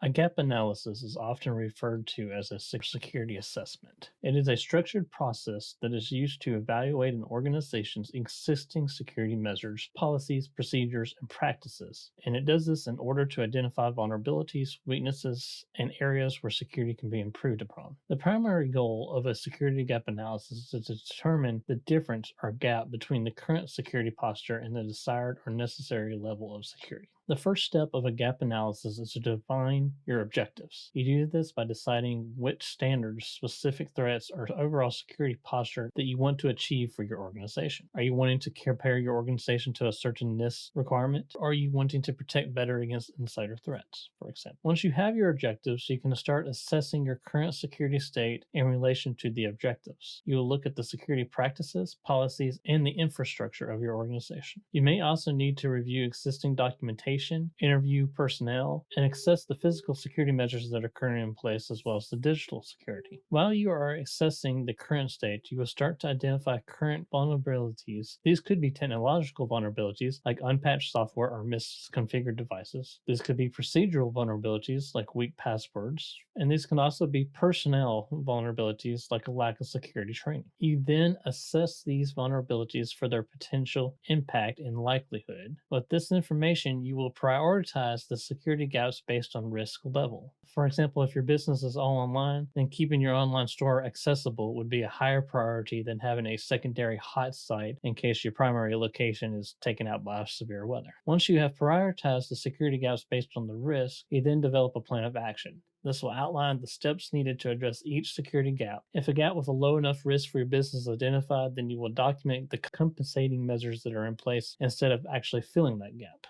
A gap analysis is often referred to as a security assessment. It is a structured process that is used to evaluate an organization's existing security measures, policies, procedures, and practices. And it does this in order to identify vulnerabilities, weaknesses, and areas where security can be improved upon. The primary goal of a security gap analysis is to determine the difference or gap between the current security posture and the desired or necessary level of security. The first step of a gap analysis is to define your objectives. You do this by deciding which standards, specific threats, or overall security posture that you want to achieve for your organization. Are you wanting to compare your organization to a certain NIST requirement? Or are you wanting to protect better against insider threats, for example? Once you have your objectives, you can start assessing your current security state in relation to the objectives. You will look at the security practices, policies, and the infrastructure of your organization. You may also need to review existing documentation, interview personnel, and assess the physical security measures that are currently in place as well as the digital security. While you are assessing the current state, you will start to identify current vulnerabilities. These could be technological vulnerabilities like unpatched software or misconfigured devices. These could be procedural vulnerabilities like weak passwords, and these can also be personnel vulnerabilities like a lack of security training. You then assess these vulnerabilities for their potential impact and likelihood. With this information, you will prioritize the security gaps based on risk level. For example, if your business is all online, then keeping your online store accessible would be a higher priority than having a secondary hot site in case your primary location is taken out by severe weather. Once you have prioritized the security gaps based on the risk, you then develop a plan of action. This will outline the steps needed to address each security gap. If a gap with a low enough risk for your business is identified, then you will document the compensating measures that are in place instead of actually filling that gap.